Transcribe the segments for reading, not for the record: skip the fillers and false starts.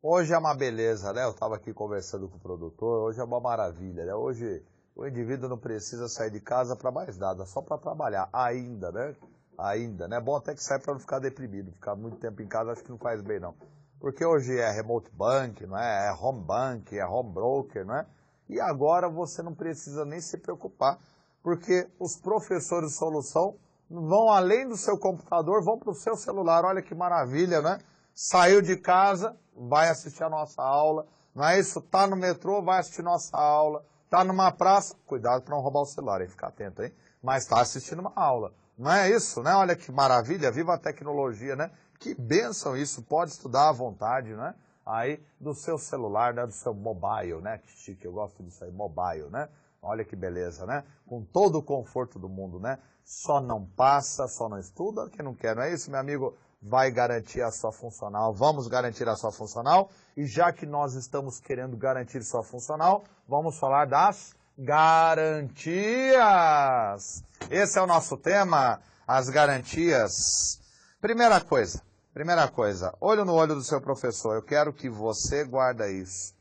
Hoje é uma beleza, né? Eu estava aqui conversando com o produtor, hoje é uma maravilha, né? Hoje o indivíduo não precisa sair de casa para mais nada, só para trabalhar, ainda, né? Ainda, né? É bom até que saia para não ficar deprimido, ficar muito tempo em casa acho que não faz bem não. Porque hoje é remote bank, não é? É home bank, é home broker, não é? E agora você não precisa nem se preocupar, porque os professores de solução vão além do seu computador, vão para o seu celular, olha que maravilha, né? Saiu de casa, vai assistir a nossa aula, não é isso? Tá no metrô, vai assistir nossa aula, tá numa praça, cuidado para não roubar o celular, hein? Fica atento, hein? Mas tá assistindo uma aula, não é isso, né? Olha que maravilha, viva a tecnologia, né? Que bênção isso, pode estudar à vontade, né? Aí do seu celular, né? Do seu mobile, né? Que chique, eu gosto disso aí, mobile, né? Olha que beleza, né? Com todo o conforto do mundo, né? Só não passa, só não estuda, quem não quer, não é isso, meu amigo? Vai garantir a sua funcional, vamos garantir a sua funcional, e já que nós estamos querendo garantir sua funcional, vamos falar das garantias. Esse é o nosso tema, as garantias. Primeira coisa, olho no olho do seu professor, eu quero que você guarde isso.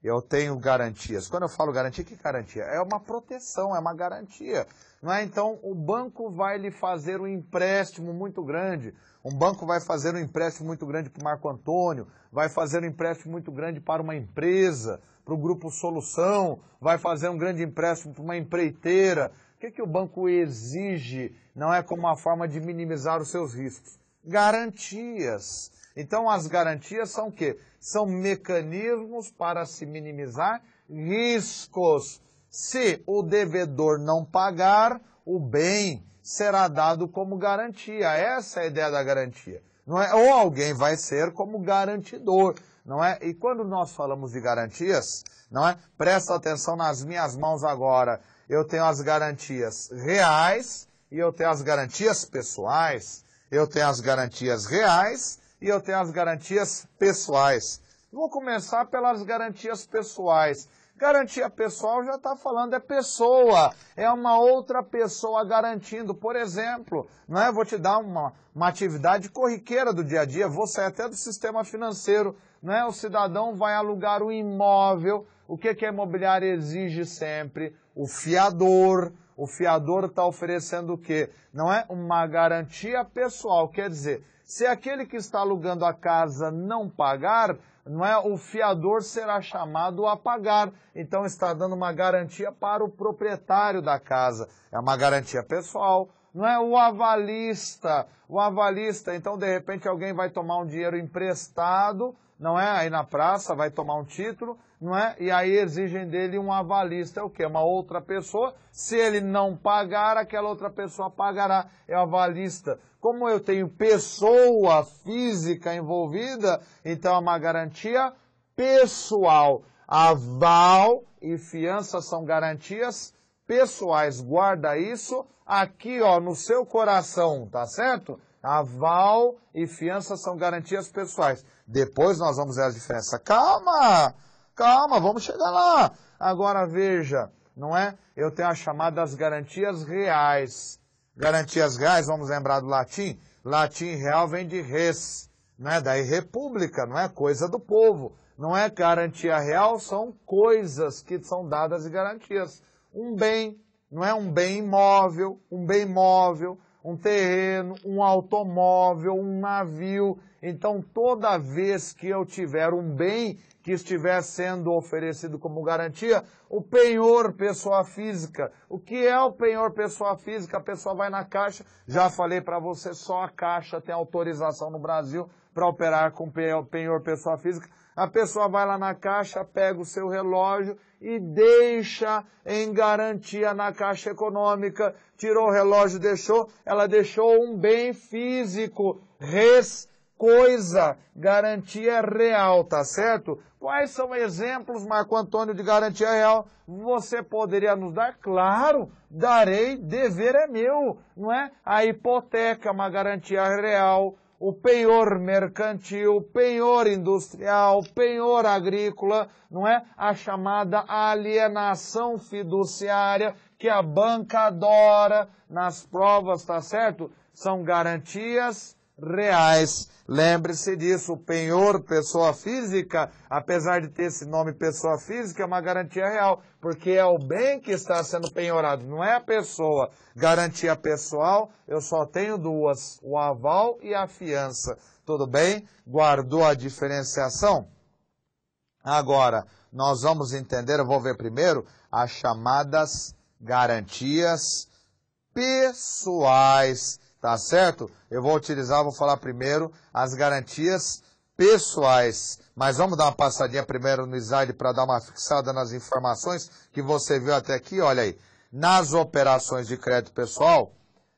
Eu tenho garantias. Quando eu falo garantia, que garantia? É uma proteção, é uma garantia. Não é? Então, o banco vai lhe fazer um empréstimo muito grande. Um banco vai fazer um empréstimo muito grande para o Marco Antônio, vai fazer um empréstimo muito grande para uma empresa, para o Grupo Solução, vai fazer um grande empréstimo para uma empreiteira. O que o banco exige? Não é como uma forma de minimizar os seus riscos. Garantias. Então, as garantias são o quê? São mecanismos para se minimizar riscos. Se o devedor não pagar, o bem será dado como garantia. Essa é a ideia da garantia. Não é? Ou alguém vai ser como garantidor, não é? E quando nós falamos de garantias, não é? Presta atenção nas minhas mãos agora. Eu tenho as garantias reais e eu tenho as garantias pessoais. Eu tenho as garantias reais e eu tenho as garantias pessoais. Vou começar pelas garantias pessoais. Garantia pessoal já está falando, é pessoa, é uma outra pessoa garantindo. Por exemplo, não é? Vou te dar uma atividade corriqueira do dia a dia, vou sair até do sistema financeiro, não é? O cidadão vai alugar um imóvel, o que a imobiliária exige sempre? O fiador está oferecendo o quê? Não é? Uma garantia pessoal, quer dizer, se aquele que está alugando a casa não pagar, não é, o fiador será chamado a pagar. Então está dando uma garantia para o proprietário da casa. É uma garantia pessoal. Não é o avalista. Então de repente alguém vai tomar um dinheiro emprestado, não é? Aí na praça vai tomar um título, não é? E aí exigem dele um avalista. É o quê? Uma outra pessoa. Se ele não pagar, aquela outra pessoa pagará. É o avalista. Como eu tenho pessoa física envolvida, então é uma garantia pessoal. Aval e fiança são garantias pessoais. Guarda isso aqui, ó, no seu coração, tá certo? Aval e fiança são garantias pessoais. Depois nós vamos ver a diferença. Calma, vamos chegar lá. Agora veja, não é? Eu tenho as chamadas garantias reais. Garantias reais, vamos lembrar do latim? Latim real vem de res, não é? Daí república, não é? Coisa do povo. Não é garantia real, são coisas que são dadas e garantias. Um bem, não é? Um bem imóvel, um terreno, um automóvel, um navio. Então, toda vez que eu tiver um bem que estiver sendo oferecido como garantia, o penhor pessoa física. O que é o penhor pessoa física? A pessoa vai na Caixa, já falei para você, só a Caixa tem autorização no Brasil para operar com penhor pessoa física. A pessoa vai lá na Caixa, pega o seu relógio e deixa em garantia na Caixa Econômica. Tirou o relógio, ela deixou um bem físico, coisa, garantia real, tá certo? Quais são exemplos, Marco Antônio, de garantia real? Você poderia nos dar? Claro, darei, dever é meu, não é? A hipoteca é uma garantia real, o penhor mercantil, penhor industrial, penhor agrícola, não é? A chamada alienação fiduciária, que a banca adora nas provas, tá certo? São garantias Lembre-se disso, o penhor pessoa física, apesar de ter esse nome pessoa física, é uma garantia real, porque é o bem que está sendo penhorado, não é a pessoa. Garantia pessoal, eu só tenho duas, o aval e a fiança. Tudo bem? Guardou a diferenciação? Agora, nós vamos entender, eu vou ver primeiro, as chamadas garantias pessoais, tá certo? Eu vou falar primeiro as garantias pessoais. Mas vamos dar uma passadinha primeiro no slide para dar uma fixada nas informações que você viu até aqui, olha aí. Nas operações de crédito pessoal,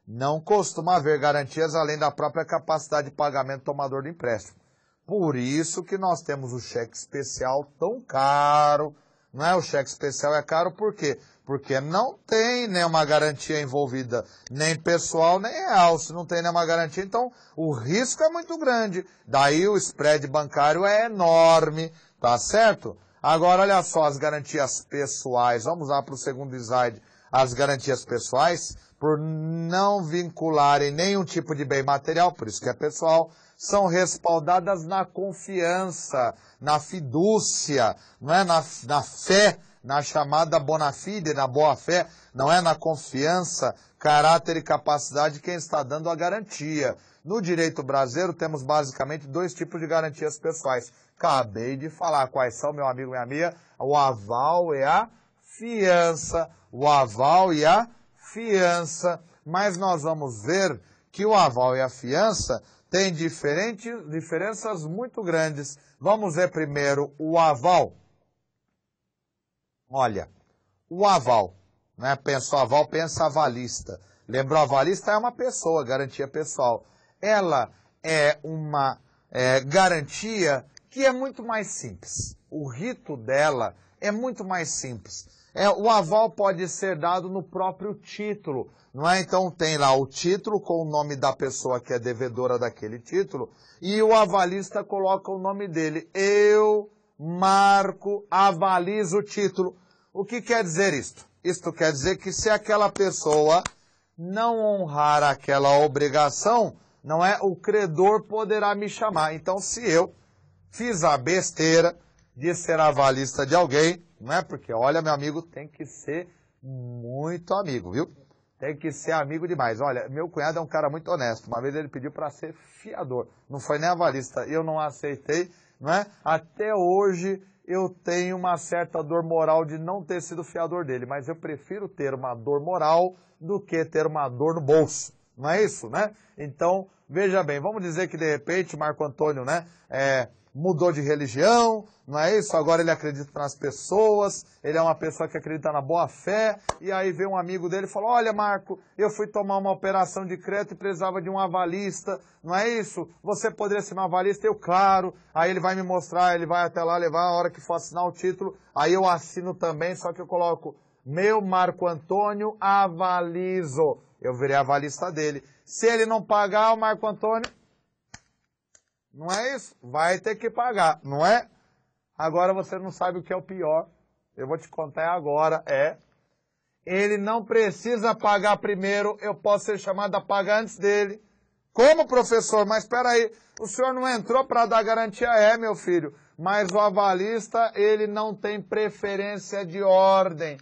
não costuma haver garantias além da própria capacidade de pagamento do tomador do empréstimo. Por isso que nós temos o cheque especial tão caro. Não é? O cheque especial é caro por quê? Porque não tem nenhuma garantia envolvida, nem pessoal, nem real. Se não tem nenhuma garantia, então o risco é muito grande. Daí o spread bancário é enorme, tá certo? Agora, olha só as garantias pessoais. Vamos lá para o segundo slide. As garantias pessoais, por não vincularem nenhum tipo de bem material, por isso que é pessoal, são respaldadas na confiança, na fidúcia, não é? Na fé, na chamada bona fide, na boa fé, não é? Na confiança, caráter e capacidade de quem está dando a garantia. No direito brasileiro temos basicamente dois tipos de garantias pessoais. Acabei de falar quais são, meu amigo, minha amiga, o aval e a fiança. O aval e a fiança. Mas nós vamos ver que o aval e a fiança têm diferenças muito grandes. Vamos ver primeiro o aval. Olha, o aval, né? Pensa o aval, pensa avalista. Lembrou, avalista é uma pessoa, garantia pessoal. Ela é uma garantia que é muito mais simples. O rito dela é muito mais simples. O aval pode ser dado no próprio título, não é? Então tem lá o título com o nome da pessoa que é devedora daquele título e o avalista coloca o nome dele. Eu, Marco, avalizo o título. O que quer dizer isto? Isto quer dizer que se aquela pessoa não honrar aquela obrigação, não é? O credor poderá me chamar. Então se eu fiz a besteira de ser avalista de alguém, não é? Porque, olha, meu amigo, tem que ser muito amigo, viu? Tem que ser amigo demais. Olha, meu cunhado é um cara muito honesto. Uma vez ele pediu para ser fiador. Não foi nem avalista. Eu não aceitei, não é? Até hoje eu tenho uma certa dor moral de não ter sido fiador dele. Mas eu prefiro ter uma dor moral do que ter uma dor no bolso. Não é isso, né? Então, veja bem, vamos dizer que de repente Marco Antônio, né, mudou de religião, não é isso? Agora ele acredita nas pessoas, ele é uma pessoa que acredita na boa fé, e aí vem um amigo dele e fala, olha Marco, eu fui tomar uma operação de crédito e precisava de um avalista, não é isso? Você poderia ser um avalista? Eu, claro. Aí ele vai me mostrar, ele vai até lá levar a hora que for assinar o título, aí eu assino também, só que eu coloco, meu Marco Antônio avalizo. Eu virei avalista dele. Se ele não pagar, o Marco Antônio, não é isso? Vai ter que pagar, não é? Agora você não sabe o que é o pior. Eu vou te contar agora, ele não precisa pagar primeiro, eu posso ser chamado a pagar antes dele. Como, professor? Mas espera aí, o senhor não entrou para dar garantia? Meu filho, mas o avalista, ele não tem preferência de ordem.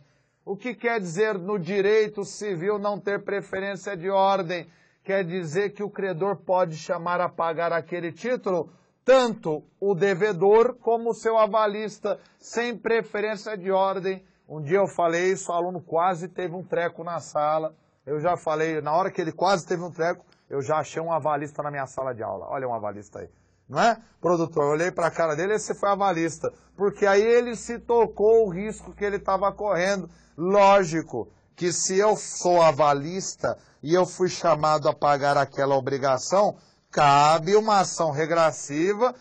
O que quer dizer no direito civil não ter preferência de ordem? Quer dizer que o credor pode chamar a pagar aquele título, tanto o devedor como o seu avalista, sem preferência de ordem. Um dia eu falei isso, o aluno quase teve um treco na sala. Eu já falei, na hora que ele quase teve um treco, eu já achei um avalista na minha sala de aula. Olha um avalista aí. Não é? Produtor, eu olhei para a cara dele, esse foi avalista. Porque aí ele se tocou o risco que ele estava correndo. Lógico que se eu sou avalista e eu fui chamado a pagar aquela obrigação, cabe uma ação regressiva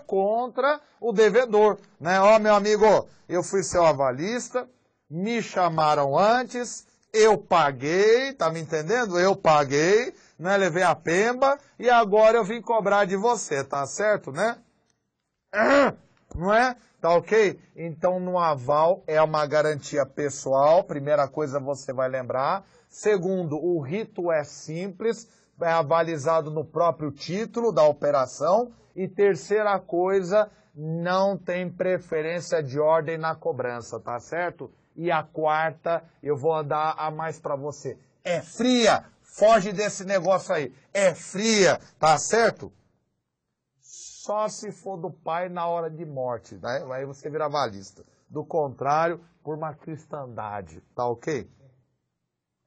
contra o devedor, né? Ó, meu amigo, eu fui seu avalista, me chamaram antes, eu paguei, tá me entendendo? Eu paguei, né? Levei a pemba e agora eu vim cobrar de você, tá certo, né? Não é? Tá ok? Então, no aval é uma garantia pessoal, primeira coisa você vai lembrar. Segundo, o rito é simples, é avalizado no próprio título da operação. E terceira coisa, não tem preferência de ordem na cobrança, tá certo? E a quarta, eu vou dar a mais para você. É fria, foge desse negócio aí. É fria, tá certo? Só se for do pai na hora de morte, né? Aí você vira avalista. Do contrário, por uma cristandade, tá ok?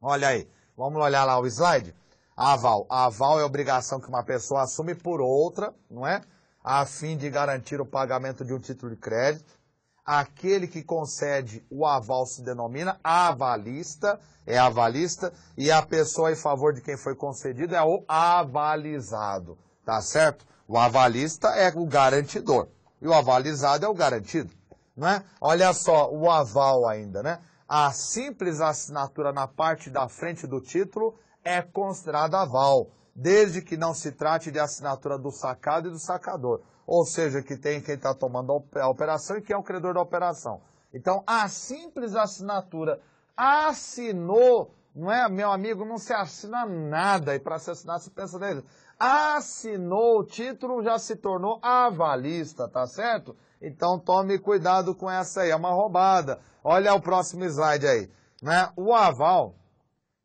Olha aí, vamos olhar lá o slide? Aval. Aval é a obrigação que uma pessoa assume por outra, não é? A fim de garantir o pagamento de um título de crédito. Aquele que concede o aval se denomina avalista, é avalista, e a pessoa em favor de quem foi concedido é o avalizado, tá certo? O avalista é o garantidor, e o avalizado é o garantido, não é? Olha só, o aval ainda, né? A simples assinatura na parte da frente do título é considerada aval, desde que não se trate de assinatura do sacado e do sacador. Ou seja, que tem quem está tomando a operação e quem é o credor da operação. Então, a simples assinatura assinou, não é, meu amigo, não se assina nada, e para se assinar se pensa nele. Assinou o título, já se tornou avalista, tá certo? Então, tome cuidado com essa aí, é uma roubada. Olha o próximo slide aí, né? O aval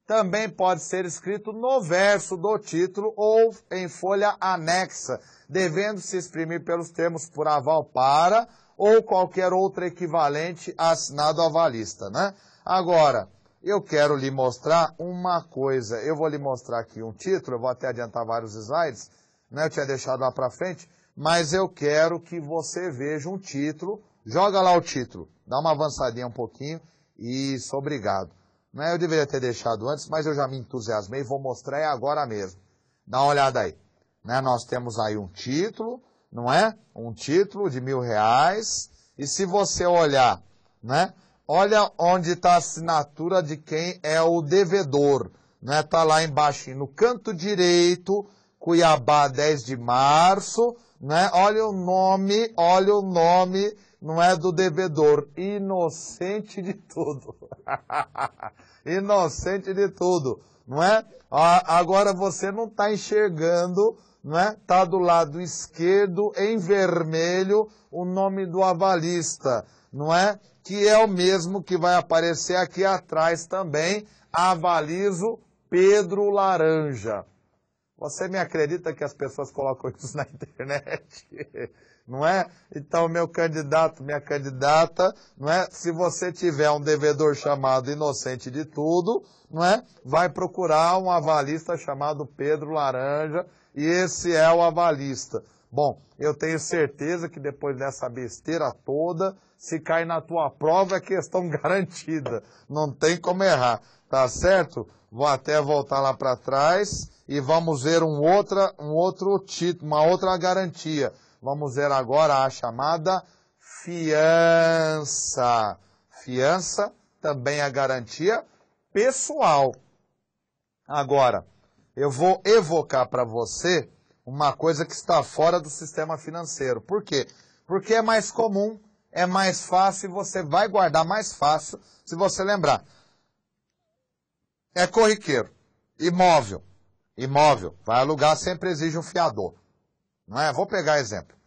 também pode ser escrito no verso do título ou em folha anexa, devendo se exprimir pelos termos por aval para ou qualquer outro equivalente assinado avalista, né? Agora, eu quero lhe mostrar uma coisa. Eu vou lhe mostrar aqui um título, eu vou até adiantar vários slides, né? Eu tinha deixado lá para frente, mas eu quero que você veja um título. Joga lá o título, dá uma avançadinha um pouquinho. Isso, obrigado. Né? Eu deveria ter deixado antes, mas eu já me entusiasmei, vou mostrar agora mesmo. Dá uma olhada aí. Né? Nós temos aí um título, não é? Um título de R$1.000. E se você olhar, né? Olha onde está a assinatura de quem é o devedor. Né? Tá lá embaixo, no canto direito, Cuiabá, 10 de março. Né? Olha o nome, não é do devedor. Inocente de tudo. Inocente de tudo, não é? Agora você não está enxergando, não é? Está do lado esquerdo, em vermelho, o nome do avalista, não é? Que é o mesmo que vai aparecer aqui atrás também, avalizo Pedro Laranja. Você me acredita que as pessoas colocam isso na internet? Não é? Então, meu candidato, minha candidata, não é? Se você tiver um devedor chamado Inocente de Tudo, não é? Vai procurar um avalista chamado Pedro Laranja, e esse é o avalista. Bom, eu tenho certeza que depois dessa besteira toda, se cair na tua prova é questão garantida. Não tem como errar, tá certo? Vou até voltar lá para trás e vamos ver um outro título, uma outra garantia. Vamos ver agora a chamada fiança. Fiança também é garantia pessoal. Agora, eu vou evocar para você uma coisa que está fora do sistema financeiro. Por quê? Porque é mais comum, é mais fácil e você vai guardar mais fácil se você lembrar. É corriqueiro. Imóvel. Imóvel. Vai alugar, sempre exige um fiador. Não é? Vou pegar exemplo.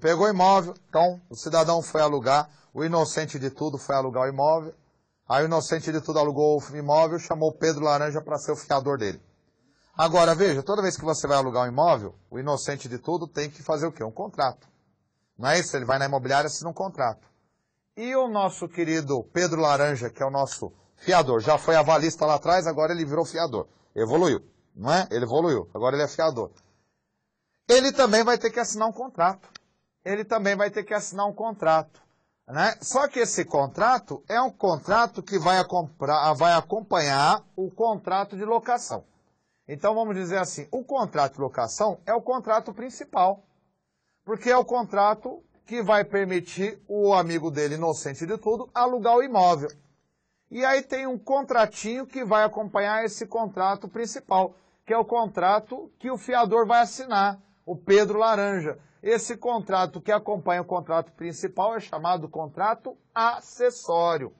Pegou imóvel, então o cidadão foi alugar, o Inocente de Tudo foi alugar o imóvel, aí o Inocente de Tudo alugou o imóvel, chamou o Pedro Laranja para ser o fiador dele. Agora, veja, toda vez que você vai alugar um imóvel, o Inocente de Tudo tem que fazer o quê? Um contrato. Não é isso? Ele vai na imobiliária e assina um contrato. E o nosso querido Pedro Laranja, que é o nosso fiador, já foi avalista lá atrás, agora ele virou fiador. Evoluiu, não é? Ele evoluiu, agora ele é fiador. Ele também vai ter que assinar um contrato. Né? Só que esse contrato é um contrato que vai acompanhar o contrato de locação. Então vamos dizer assim, o contrato de locação é o contrato principal, porque é o contrato que vai permitir o amigo dele, Inocente de Tudo, alugar o imóvel. E aí tem um contratinho que vai acompanhar esse contrato principal, que é o contrato que o fiador vai assinar, o Pedro Laranja. Esse contrato que acompanha o contrato principal é chamado contrato acessório.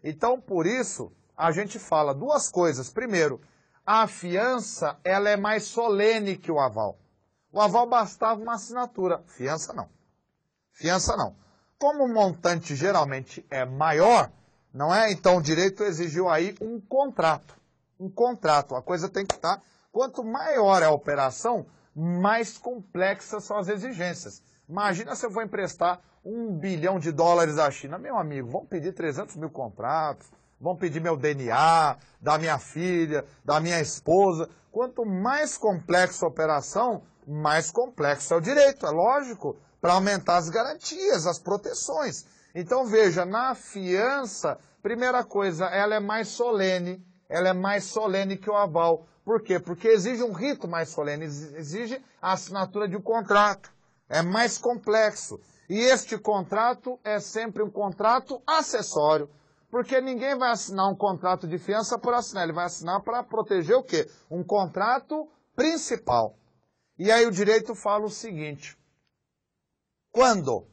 Então, por isso, a gente fala duas coisas. Primeiro, A fiança, ela é mais solene que o aval. O aval bastava uma assinatura, fiança não. Fiança não. Como o montante geralmente é maior, não é? Então o direito exigiu aí um contrato. Um contrato. A coisa tem que estar, quanto maior é a operação, mais complexas são as exigências. Imagina se eu vou emprestar $1 bilhão à China. Meu amigo, vão pedir 300 mil contratos, vão pedir meu DNA, da minha filha, da minha esposa. Quanto mais complexa a operação, mais complexo é o direito, é lógico, para aumentar as garantias, as proteções. Então veja, na fiança, primeira coisa, ela é mais solene que o aval. Por quê? Porque exige um rito mais solene, exige a assinatura de um contrato. É mais complexo. E este contrato é sempre um contrato acessório. Porque ninguém vai assinar um contrato de fiança por assinar. Ele vai assinar para proteger o quê? Um contrato principal. E aí o direito fala o seguinte. Quando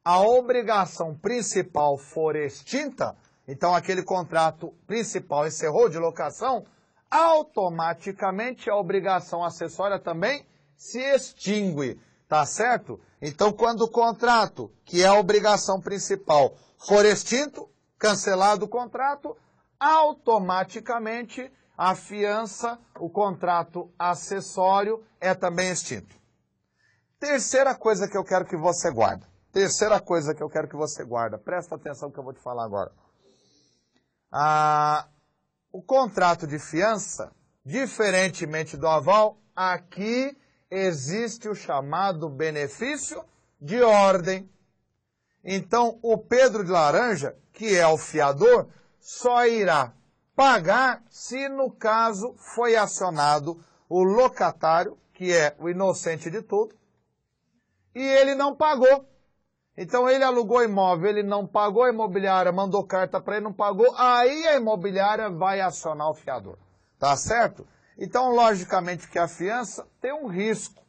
a obrigação principal for extinta, então aquele contrato principal encerrou de locação, automaticamente a obrigação acessória também se extingue. Tá certo? Então, quando o contrato, que é a obrigação principal, for extinto, cancelado o contrato, automaticamente a fiança, o contrato acessório, é também extinto. Terceira coisa que eu quero que você guarde. Presta atenção no que eu vou te falar agora. O contrato de fiança, diferentemente do aval, aqui existe o chamado benefício de ordem. Então, o Pedro de Laranja, que é o fiador, só irá pagar se, no caso, foi acionado o locatário, que é o inocente de tudo, e ele não pagou. Então, ele alugou imóvel, ele não pagou, a imobiliária mandou carta para ele, não pagou, aí a imobiliária vai acionar o fiador. Tá certo? Então, logicamente que a fiança tem um risco,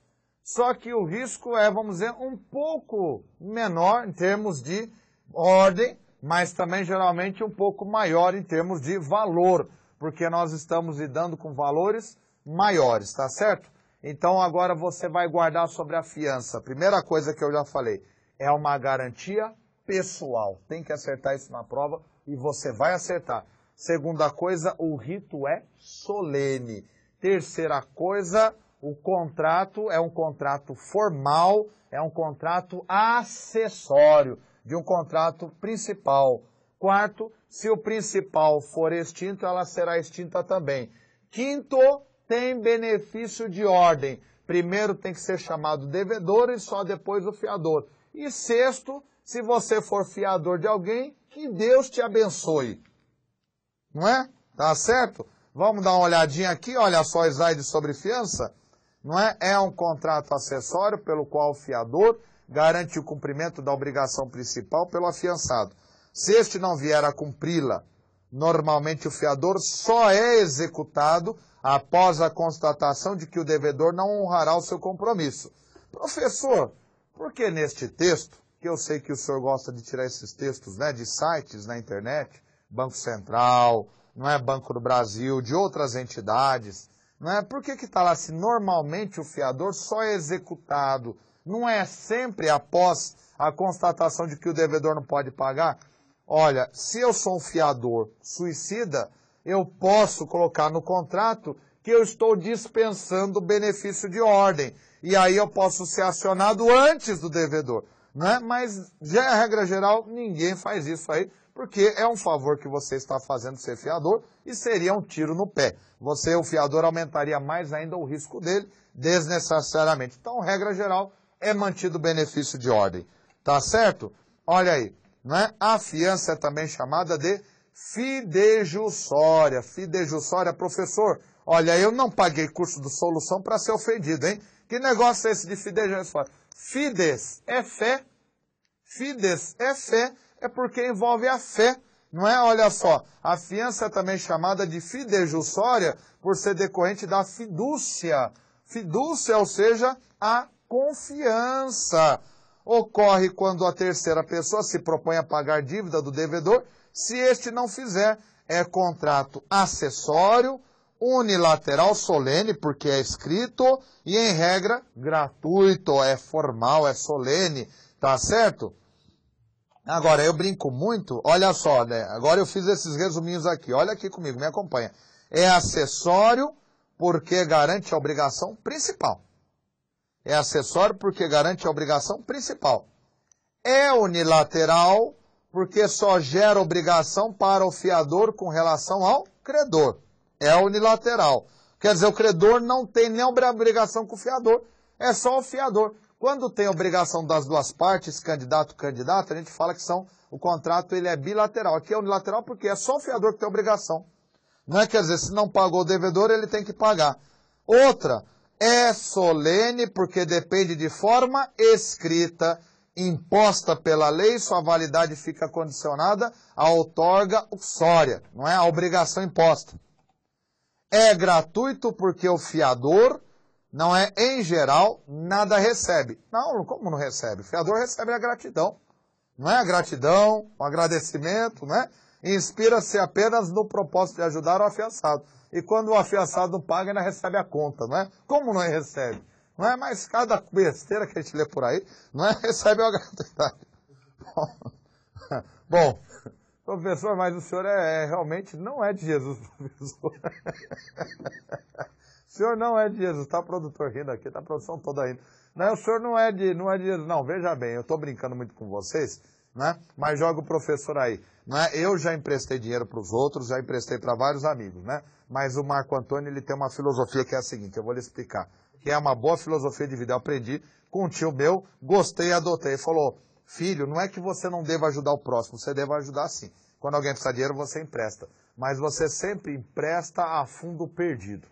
só que o risco é, vamos dizer, um pouco menor em termos de ordem, mas também geralmente um pouco maior em termos de valor, porque nós estamos lidando com valores maiores, tá certo? Então, agora você vai guardar sobre a fiança. Primeira coisa que eu já falei, é uma garantia pessoal. Tem que acertar isso na prova e você vai acertar. Segunda coisa, o rito é solene. Terceira coisa, o contrato é um contrato formal, é um contrato acessório de um contrato principal. Quarto, se o principal for extinto, ela será extinta também. Quinto, tem benefício de ordem. Primeiro tem que ser chamado devedor e só depois o fiador. E sexto, se você for fiador de alguém, que Deus te abençoe. Não é? Tá certo? Vamos dar uma olhadinha aqui, olha só o slide sobre fiança. Não é? É um contrato acessório pelo qual o fiador garante o cumprimento da obrigação principal pelo afiançado. Se este não vier a cumpri-la, normalmente o fiador só é executado após a constatação de que o devedor não honrará o seu compromisso. Professor, por que neste texto, que eu sei que o senhor gosta de tirar esses textos, né, de sites na internet, Banco Central, não é, Banco do Brasil, de outras entidades, não é? Por que está lá se normalmente o fiador só é executado, não é sempre após a constatação de que o devedor não pode pagar? Olha, se eu sou um fiador suicida, eu posso colocar no contrato que eu estou dispensando o benefício de ordem. E aí eu posso ser acionado antes do devedor. Né? Mas, já a regra geral, ninguém faz isso aí, porque é um favor que você está fazendo ser fiador e seria um tiro no pé. Você, o fiador, aumentaria mais ainda o risco dele, desnecessariamente. Então, regra geral, é mantido o benefício de ordem. Tá certo? Olha aí, né? A fiança é também chamada de fidejussória. Fidejussória, professor, olha, eu não paguei curso de solução para ser ofendido, hein? Que negócio é esse de fidejussória? Fides é fé. Fides é fé, é porque envolve a fé, não é? Olha só, a fiança é também chamada de fidejussória por ser decorrente da fidúcia. Fidúcia, ou seja, a confiança. Ocorre quando a terceira pessoa se propõe a pagar dívida do devedor, se este não fizer, é contrato acessório unilateral, solene, porque é escrito, e em regra, gratuito, é formal, é solene, tá certo? Agora, eu brinco muito, olha só, né? Agora eu fiz esses resuminhos aqui, olha aqui comigo, me acompanha. É acessório porque garante a obrigação principal. É acessório porque garante a obrigação principal. É unilateral porque só gera obrigação para o fiador com relação ao credor. É unilateral. Quer dizer, o credor não tem nem obrigação com o fiador, é só o fiador. Quando tem obrigação das duas partes, candidato, a gente fala que o contrato ele é bilateral. Aqui é unilateral porque é só o fiador que tem obrigação. Não é, quer dizer, se não pagou o devedor, ele tem que pagar. Outra, é solene porque depende de forma escrita, imposta pela lei, sua validade fica condicionada à outorga uxória, não é a obrigação imposta. É gratuito porque o fiador, não é, em geral, nada recebe. Não, como não recebe? O fiador recebe a gratidão. Não é a gratidão, o agradecimento, não é? Inspira-se apenas no propósito de ajudar o afiançado. E quando o afiançado não paga, ainda recebe a conta, não é? Como não recebe? Não é? Mas cada besteira que a gente lê por aí, não é? Recebe uma gratuidade. Bom, professor, mas o senhor realmente não é de Jesus, professor. O senhor não é de Jesus, tá produtor rindo aqui, tá a produção toda rindo. Não, o senhor não é de Jesus. Não, veja bem, eu estou brincando muito com vocês, né? Mas joga o professor aí. Né? Eu já emprestei dinheiro para os outros, já emprestei para vários amigos, né? Mas o Marco Antônio, ele tem uma filosofia que é a seguinte, eu vou lhe explicar. Que é uma boa filosofia de vida. Eu aprendi com um tio meu, gostei e adotei. Ele falou, filho, não é que você não deva ajudar o próximo, você deve ajudar sim. Quando alguém precisa de dinheiro, você empresta. Mas você sempre empresta a fundo perdido.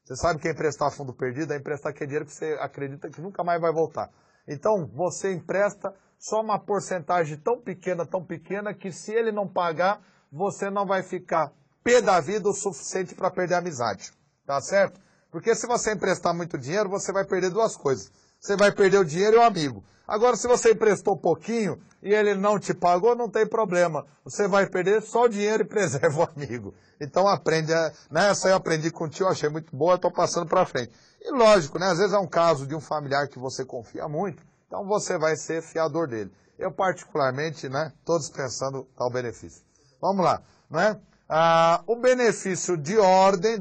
Você sabe que é emprestar a fundo perdido? É emprestar aquele dinheiro que você acredita que nunca mais vai voltar. Então, você empresta só uma porcentagem tão pequena, que se ele não pagar, você não vai ficar pé da vida o suficiente para perder a amizade. Tá certo? Porque se você emprestar muito dinheiro, você vai perder duas coisas. Você vai perder o dinheiro e o amigo. Agora, se você emprestou pouquinho e ele não te pagou, não tem problema. Você vai perder só o dinheiro e preserva o amigo. Então, aprende, né? Essa eu aprendi com o tio, achei muito boa, estou passando para frente. E lógico, né? Às vezes é um caso de um familiar que você confia muito, então você vai ser fiador dele. Eu, particularmente, né? Estou dispensando tal benefício. Vamos lá, né? O benefício de ordem,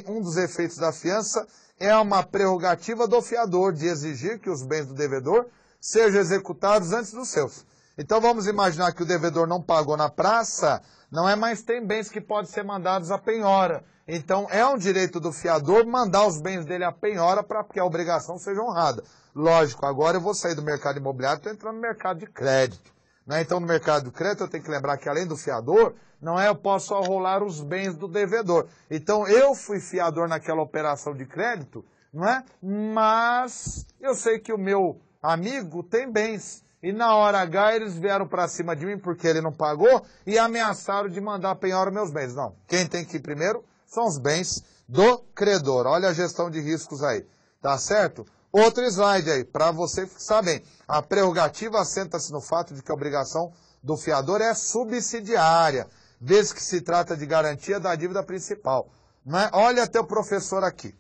um dos efeitos da fiança, é uma prerrogativa do fiador de exigir que os bens do devedor sejam executados antes dos seus. Então vamos imaginar que o devedor não pagou na praça, não é mais tem bens que podem ser mandados à penhora. Então é um direito do fiador mandar os bens dele à penhora para que a obrigação seja honrada. Lógico, agora eu vou sair do mercado imobiliário e estou entrando no mercado de crédito. Né? Então no mercado de crédito eu tenho que lembrar que além do fiador, não é eu posso arrolar os bens do devedor. Então eu fui fiador naquela operação de crédito, não é? Mas eu sei que o meu amigo tem bens. E na hora H eles vieram para cima de mim porque ele não pagou e ameaçaram de mandar penhora meus bens. Não, quem tem que ir primeiro são os bens do credor. Olha a gestão de riscos aí, tá certo? Outro slide aí, para você fixar bem. A prerrogativa assenta-se no fato de que a obrigação do fiador é subsidiária, vez que se trata de garantia da dívida principal. Não é? Olha teu professor aqui.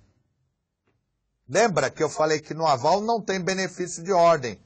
Lembra que eu falei que no aval não tem benefício de ordem.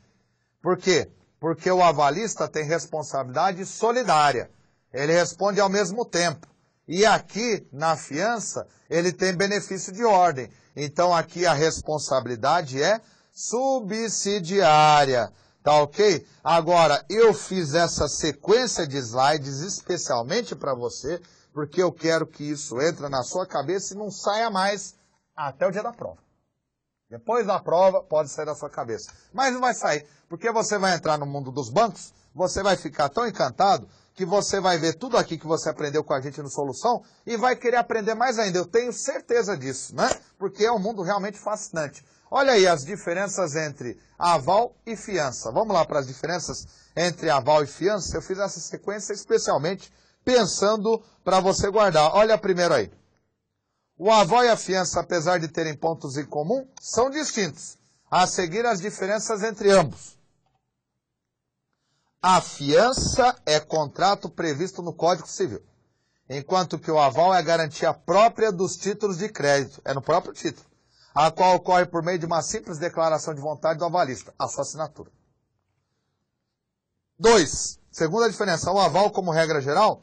Por quê? Porque o avalista tem responsabilidade solidária. Ele responde ao mesmo tempo. E aqui, na fiança, ele tem benefício de ordem. Então, aqui a responsabilidade é subsidiária. Tá ok? Agora, eu fiz essa sequência de slides especialmente para você, porque eu quero que isso entre na sua cabeça e não saia mais até o dia da prova. Depois da prova, pode sair da sua cabeça. Mas não vai sair, porque você vai entrar no mundo dos bancos, você vai ficar tão encantado que você vai ver tudo aqui que você aprendeu com a gente no Solução e vai querer aprender mais ainda. Eu tenho certeza disso, né? Porque é um mundo realmente fascinante. Olha aí as diferenças entre aval e fiança. Vamos lá para as diferenças entre aval e fiança. Eu fiz essa sequência especialmente pensando para você guardar. Olha primeiro aí. O aval e a fiança, apesar de terem pontos em comum, são distintos. A seguir as diferenças entre ambos. A fiança é contrato previsto no Código Civil. enquanto que o aval é a garantia própria dos títulos de crédito, é no próprio título, a qual ocorre por meio de uma simples declaração de vontade do avalista, a sua assinatura. 2. Segunda diferença, o aval, como regra geral,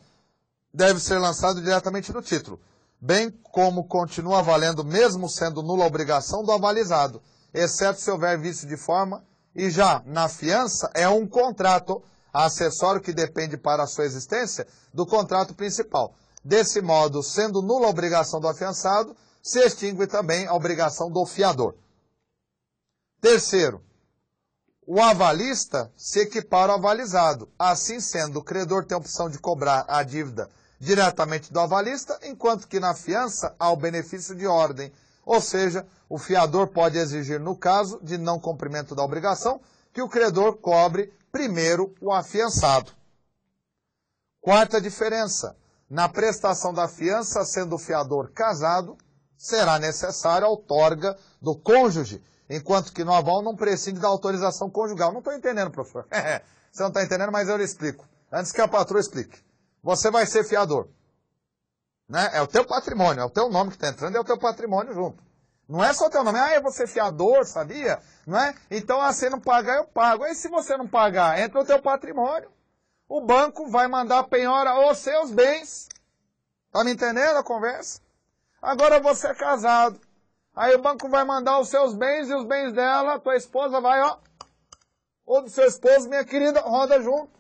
deve ser lançado diretamente no título, bem como continua valendo mesmo sendo nula a obrigação do avalizado, exceto se houver vício de forma, e já na fiança é um contrato acessório que depende para a sua existência do contrato principal. Desse modo, sendo nula a obrigação do afiançado, se extingue também a obrigação do fiador. Terceiro, o avalista se equipara ao avalizado. Assim sendo, o credor tem a opção de cobrar a dívida diretamente do avalista, enquanto que na fiança há o benefício de ordem. Ou seja, o fiador pode exigir, no caso de não cumprimento da obrigação, que o credor cobre primeiro o afiançado. Quarta diferença, na prestação da fiança, sendo o fiador casado, será necessária a outorga do cônjuge, enquanto que no aval não prescinde da autorização conjugal. Não estou entendendo, professor. Você não está entendendo, mas eu lhe explico. Antes que a patroa explique. Você vai ser fiador. Né? É o teu patrimônio, é o teu nome que está entrando, é o teu patrimônio junto. Não é só o teu nome. Eu vou ser fiador, sabia? Não é? Então, se não pagar, eu pago. Aí, se você não pagar, entra o teu patrimônio. O banco vai mandar penhora os seus bens. Tá me entendendo a conversa? Agora você é casado. Aí o banco vai mandar os seus bens e os bens dela, tua esposa vai, ó. Ou do seu esposo, minha querida, roda junto.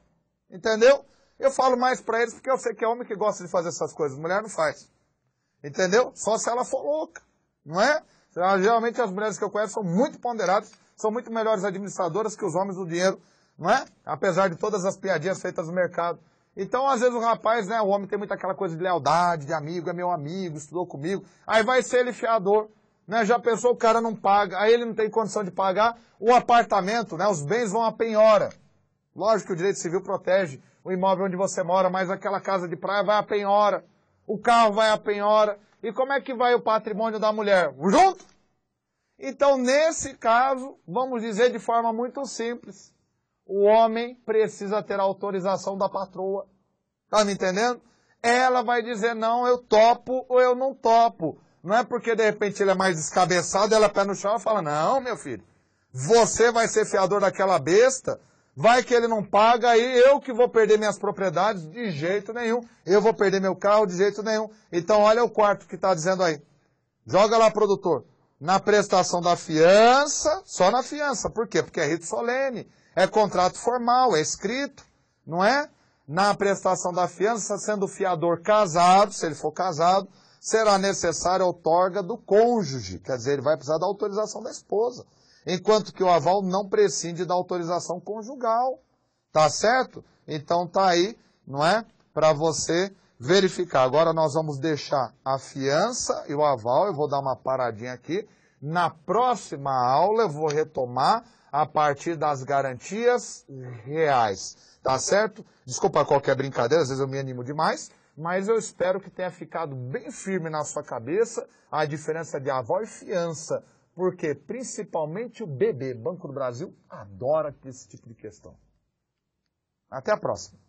Entendeu? Eu falo mais pra eles porque eu sei que é homem que gosta de fazer essas coisas. Mulher não faz. Entendeu? Só se ela for louca. Não é? Geralmente as mulheres que eu conheço são muito ponderadas, são muito melhores administradoras que os homens do dinheiro. Não é? Apesar de todas as piadinhas feitas no mercado. Então, às vezes o rapaz, né, o homem tem muita aquela coisa de lealdade, de amigo, é meu amigo, estudou comigo. Aí vai ser ele fiador. Né, já pensou, o cara não paga, aí ele não tem condição de pagar, o apartamento, né, os bens vão à penhora. Lógico que o direito civil protege o imóvel onde você mora, mas aquela casa de praia vai à penhora, o carro vai à penhora, e como é que vai o patrimônio da mulher? Junto? Então, nesse caso, vamos dizer de forma muito simples, o homem precisa ter a autorização da patroa. Tá me entendendo? Ela vai dizer, não, eu topo ou eu não topo. Não é porque, de repente, ele é mais descabeçado, ela pé no chão e fala, não, meu filho, você vai ser fiador daquela besta, vai que ele não paga, aí eu que vou perder minhas propriedades, de jeito nenhum. Eu vou perder meu carro, de jeito nenhum. Então, olha o quarto que está dizendo aí. Joga lá, produtor. Na prestação da fiança, só na fiança. Por quê? Porque é rito solene, é contrato formal, é escrito, não é? Na prestação da fiança, sendo o fiador casado, se ele for casado, será necessária a outorga do cônjuge, quer dizer, ele vai precisar da autorização da esposa, enquanto que o aval não prescinde da autorização conjugal, tá certo? Então tá aí, não é? Para você verificar. Agora nós vamos deixar a fiança e o aval, eu vou dar uma paradinha aqui, na próxima aula eu vou retomar a partir das garantias reais, tá certo? Desculpa qualquer brincadeira, às vezes eu me animo demais, mas eu espero que tenha ficado bem firme na sua cabeça a diferença de aval e fiança, porque principalmente o BB, Banco do Brasil, adora esse tipo de questão. Até a próxima.